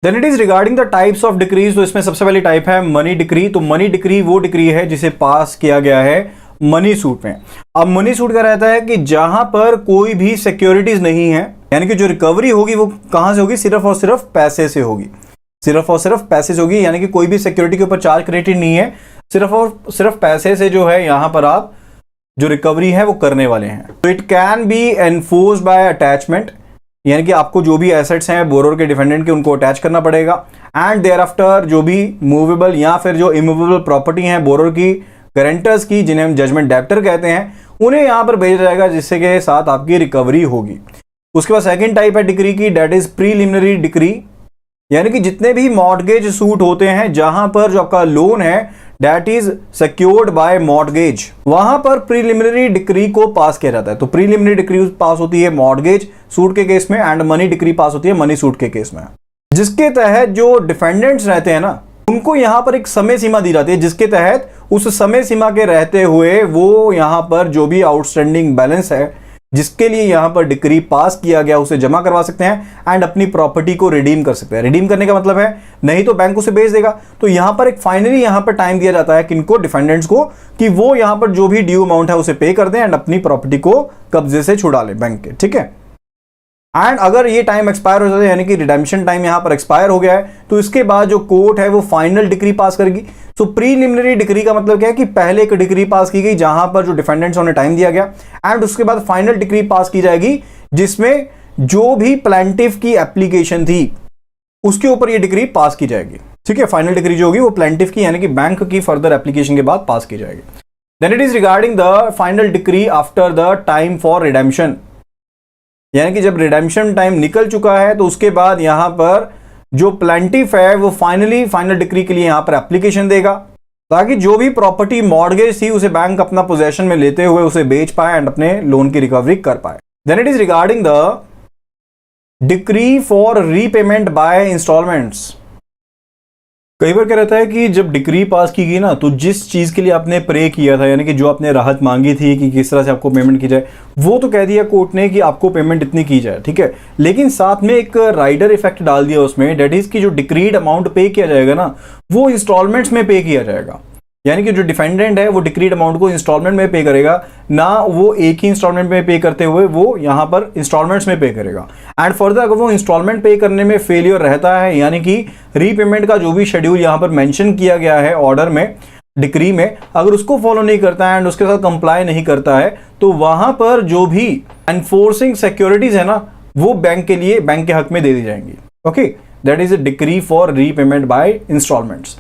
Then it is regarding the types of decrees. तो इसमें सबसे पहली टाइप है मनी डिक्री। तो मनी डिक्री वो डिक्री है जिसे पास किया गया है मनी सूट में। अब मनी सूट का रहता है कि जहां पर कोई भी सिक्योरिटीज नहीं है, यानी कि जो रिकवरी होगी वो कहां से होगी, सिर्फ और सिर्फ पैसे से होगी, सिर्फ और सिर्फ पैसे से होगी, यानी कि कोई भी सिक्योरिटी के ऊपर चार्ज क्रेडिट नहीं है, सिर्फ और सिर्फ पैसे से जो है यहां पर आप जो रिकवरी है वो करने वाले हैं। तो it can be enforced by attachment, यानी कि आपको जो भी एसेट्स हैं बोरोर के डिफेंडेंट के उनको अटैच करना पड़ेगा। एंड देयर आफ्टर जो भी मूवेबल या फिर जो इमूवेबल प्रॉपर्टी है बोरोर की, गारंटर्स की, जिन्हें हम जजमेंट डेप्टर कहते हैं, उन्हें यहां पर भेजा जाएगा जिससे के साथ आपकी रिकवरी होगी। उसके बाद सेकंड टाइप है डिक्री की, डेट इज प्रीलिमिनरी डिक्री, यानी कि जितने भी मॉर्टगेज सूट होते हैं जहां पर जो आपका लोन है that is secured by mortgage, वहां पर प्रीलिमिनरी डिक्री को पास किया जाता है। तो प्रीलिमिनरी डिक्री पास होती है मॉर्टगेज सूट के केस में एंड मनी डिक्री पास होती है मनी सूट के केस में, जिसके तहत जो डिफेंडेंट्स रहते हैं ना उनको यहां पर एक समय सीमा दी जाती है, जिसके तहत उस समय सीमा के रहते हुए वो यहां पर जो भी आउटस्टैंडिंग बैलेंस है जिसके लिए यहां पर डिक्री पास किया गया उसे जमा करवा सकते हैं एंड अपनी प्रॉपर्टी को रिडीम कर सकते हैं। रिडीम करने का मतलब है नहीं तो बैंक उसे बेच देगा। तो यहां पर एक फाइनली यहां पर टाइम दिया जाता है किनको, डिफेंडेंट्स को, कि वो यहां पर जो भी ड्यू अमाउंट है उसे पे कर दें एंड अपनी प्रॉपर्टी को कब्जे से छुड़ा ले बैंक के, ठीक है। एंड अगर ये टाइम एक्सपायर हो जाता है, यानी कि रिडेम्पशन टाइम यहां पर एक्सपायर हो गया है, तो इसके बाद जो कोर्ट है वो फाइनल डिक्री पास करेगी। तो प्रीलिमिनरी डिक्री का मतलब क्या है कि पहले एक डिक्री पास की गई जहां पर जो डिफेंडेंट्स उन्हें टाइम दिया गया एंड उसके बाद फाइनल डिक्री पास की जाएगी जिसमें जो भी प्लेंटिफ की एप्लीकेशन थी उसके ऊपर ये डिक्री पास की जाएगी, ठीक है। फाइनल डिक्री जो होगी वो प्लेंटिफ की यानी कि बैंक की फर्दर एप्लीकेशन के बाद पास की जाएगी। Then it is regarding the final decree after the time for redemption, यानी कि जब रिडेम्पशन टाइम निकल चुका है तो उसके बाद यहां पर जो प्लेंटिफ है वो फाइनल डिक्री के लिए यहां पर एप्लीकेशन देगा ताकि जो भी प्रॉपर्टी मॉर्गेज थी उसे बैंक अपना पोजेशन में लेते हुए उसे बेच पाए एंड अपने लोन की रिकवरी कर पाए। Then it is regarding the decree for repayment by instalments. कई बार क्या रहता है कि जब डिक्री पास की गई ना तो जिस चीज के लिए आपने प्रे किया था, यानी कि जो आपने राहत मांगी थी कि किस तरह से आपको पेमेंट की जाए, वो तो कह दिया कोर्ट ने कि आपको पेमेंट इतनी की जाए, ठीक है। लेकिन साथ में एक राइडर इफेक्ट डाल दिया उसमें, डेट इज की जो डिक्रीड अमाउंट पे किया जाएगा ना वो इंस्टॉलमेंट्स में पे किया जाएगा, यानी कि जो डिफेंडेंट है वो डिक्रीड अमाउंट को इंस्टॉलमेंट में पे करेगा, ना वो एक ही इंस्टॉलमेंट में पे करते हुए वो यहां पर इंस्टॉलमेंट्स में पे करेगा। एंड फर्दर अगर वो इंस्टॉलमेंट पे करने में फेलियर रहता है, यानी कि रीपेमेंट का जो भी शेड्यूल यहां पर मेंशन किया गया है ऑर्डर में, डिक्री में, अगर उसको फॉलो नहीं करता है एंड उसके साथ कंप्लाई नहीं करता है तो वहां पर जो भी एनफोर्सिंग सिक्योरिटीज है ना वो बैंक के लिए, बैंक के हक में दे दी जाएंगी। Okay, that is a decree for repayment by instalments.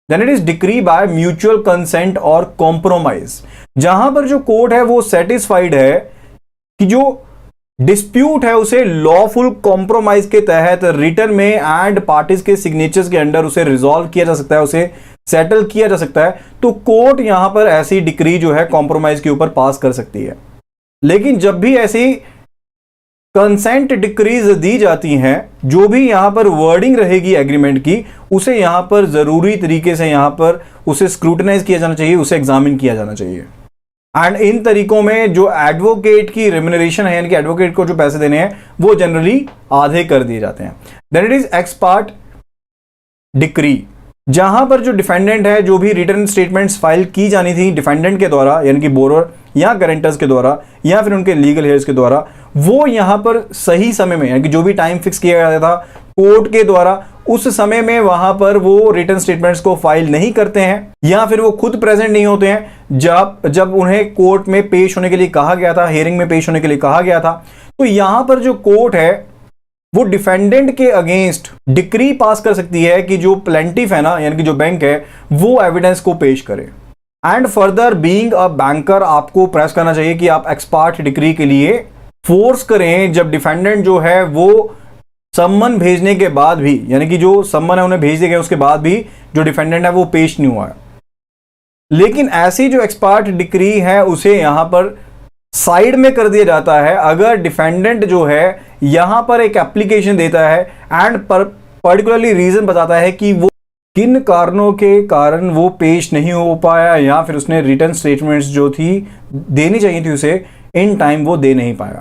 Then it is decree by mutual consent और compromise, जहां पर जो कोर्ट है वो सेटिस्फाइड है कि जो डिस्प्यूट है उसे लॉफुल कॉम्प्रोमाइज के तहत रिटर्न में एंड पार्टीज के सिग्नेचर्स के अंडर उसे रिजॉल्व किया जा सकता है, उसे सेटल किया जा सकता है। तो कोर्ट यहां पर ऐसी डिक्री जो है कॉम्प्रोमाइज के ऊपर पास कर सकती है। लेकिन जब भी ऐसी कंसेंट डिक्रीज दी जाती हैं, जो भी यहां पर वर्डिंग रहेगी एग्रीमेंट की उसे यहां पर जरूरी तरीके से यहां पर उसे स्क्रूटनाइज किया जाना चाहिए, उसे एग्जामिन किया जाना चाहिए। एंड इन तरीकों में जो एडवोकेट की रेम्यूनरेशन है, यानी कि एडवोकेट को जो पैसे देने हैं वो जनरली आधे कर दिए जाते हैं। Then it is ex parte decree, जहां पर जो डिफेंडेंट है जो भी रिटर्न स्टेटमेंट्स फाइल की जानी थी डिफेंडेंट के द्वारा, यानी कि बोरोर या गारंटर्स के द्वारा या फिर उनके लीगल हेयर्स के द्वारा, वो यहां पर सही समय में, यानी कि जो भी टाइम फिक्स किया गया था कोर्ट के द्वारा उस समय में वहां पर वो रिटर्न स्टेटमेंट्स को फाइल नहीं करते हैं या फिर वो खुद प्रेजेंट नहीं होते हैं जब उन्हें कोर्ट में पेश होने के लिए कहा गया था, हियरिंग में पेश होने के लिए कहा गया था। तो यहां पर जो कोर्ट है वो डिफेंडेंट के अगेंस्ट डिक्री पास कर सकती है कि जो प्लेंटिफ है ना, यानी कि जो बैंक है, वो एविडेंस को पेश करे। And further being a banker आपको प्रेस करना चाहिए कि आप एक्स पार्ट डिक्री के लिए फोर्स करें जब डिफेंडेंट जो है वो सम्मन भेजने के बाद भी, यानी कि जो सम्मन है उन्हें भेज दिया गया उसके बाद भी जो डिफेंडेंट है वो पेश नहीं हुआ है। लेकिन ऐसी जो एक्स पार्ट डिक्री है उसे यहां पर साइड में कर दिया जाता है अगर डिफेंडेंट जो है यहां पर एक एप्लीकेशन देता है एंड पर्टिकुलरली रीजन बताता है कि वो किन कारणों के कारण वो पेश नहीं हो पाया या फिर उसने रिटर्न स्टेटमेंट्स जो थी देनी चाहिए थी उसे इन टाइम वो दे नहीं पाया।